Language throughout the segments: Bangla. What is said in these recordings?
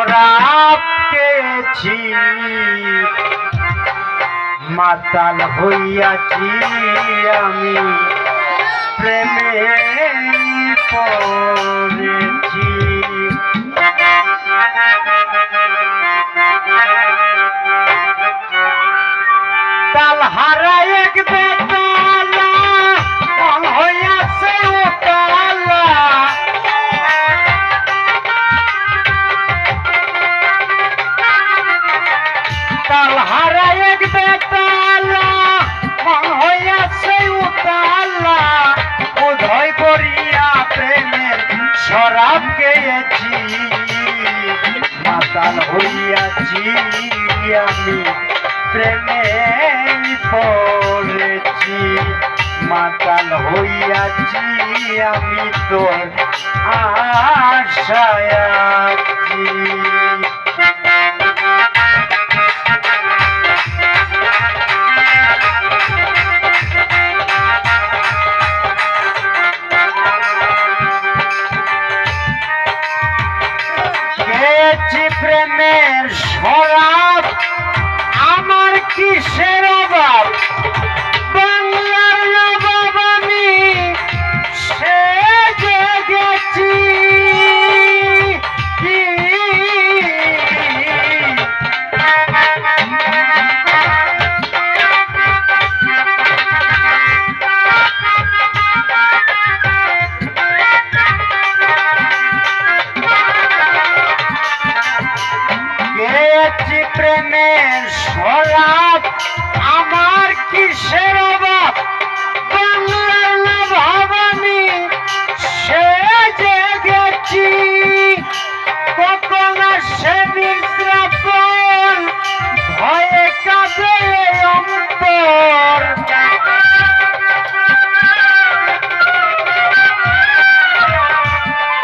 শরাব খেয়েছি, মাতাল হইয়াছি আমি, প্রেমে পড়েছি। তাল হারায় এক বেতালা মন হইয়াছে উতালা, তাল হারায় এক বেতালা মন হইয়াছে উতালা, উদয় করিয়া প্রেমের শরাব খেয়েছি, মাতাল হইয়াছি আমি, প্রেমে পড়েছি, মাতাল হইয়াছি আমি তোর আশায় আছি। খেয়েছি প্রেমের শরাব, আমার কিসের অভাব, বাংলার নবাব আমি সেজে গেছি। খেয়েছি প্রেমের শরাব, আমার কিসের অভাব, বাংলার নবাব আমি সেজে গেছি। কখন আসে নির্যাতন, ভয়ে কাঁদে অন্তর,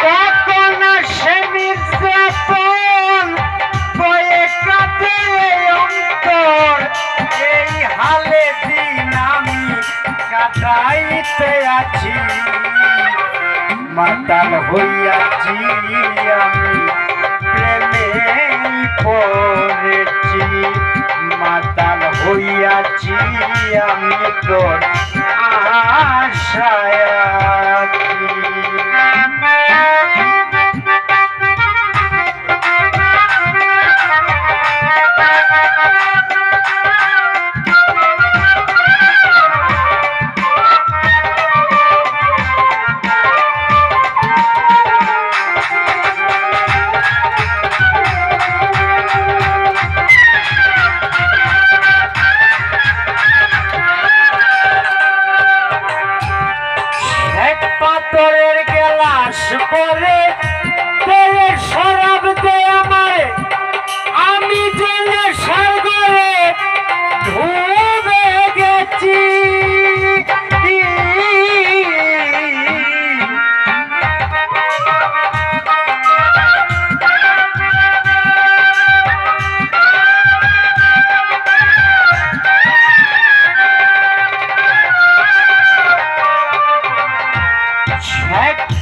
কখন আসে নির্যাতন, ভয়ে কাঁদে অন্তর, এই হালে দিন আমি কাটাইতে আছি, মাতাল হইয়াছি আমি, প্রেমে পড়েছি, মাতাল হইয়াছি আমি তোর আশায় আছি। পাথরের গেলাস পরে তেরে শরাব দে আমারে, আমি জেনে সাগরে ডুবে গেছি।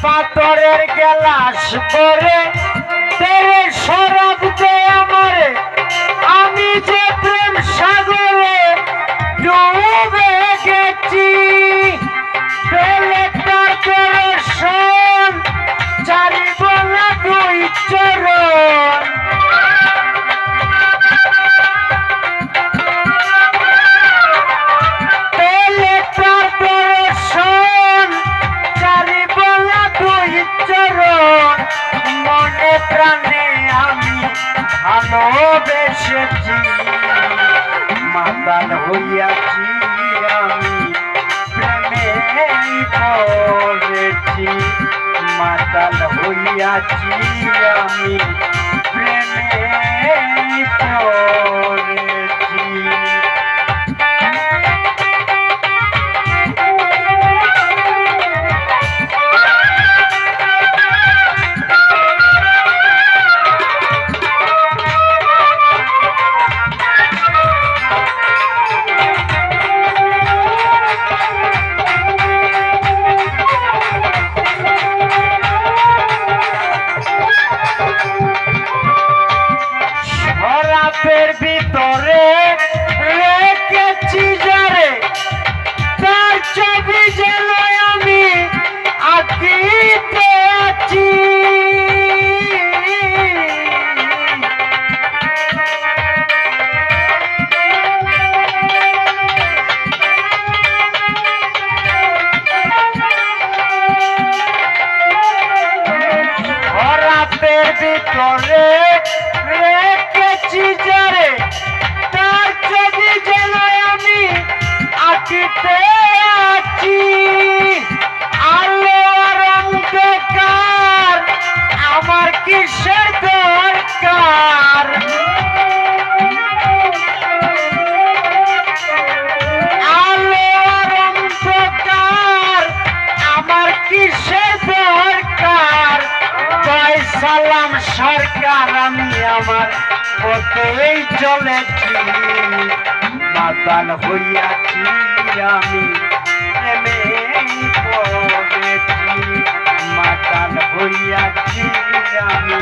পাথরের গেলাস পরে তেরে শরাব দে আমারে, আমি যে প্রেম সাগরে ডুবে গেছি। পেলে তার দর্শন, চারিব না দুই চরণ, পেলে তার দর্শন, চারিব না দুই চরণ, মনে প্রাণে আমি ভালোবেসেছি, মাতাল হইয়াছি আমি, প্রেমে পড়েছি, মাতাল হইয়াছি আমি, প্রেমে পড়েছি। রাতের ভিতরে রেখেছি যারে তার ছবি যেন আমি আঁকিতে আছি রাতের ভিতরে রেখেছি যারে তার ছবি যেন আমি আঁকিতে আছি আলো আর অন্ধকার আমার কিসের দরকার আলো আর অন্ধকার আমার কিসের দরকার সালাম সরকার আমি আমার পথেই চলেছি মাতাল হইয়াছি আমি প্রেমেই পড়েছি মাতাল হইয়াছি আমি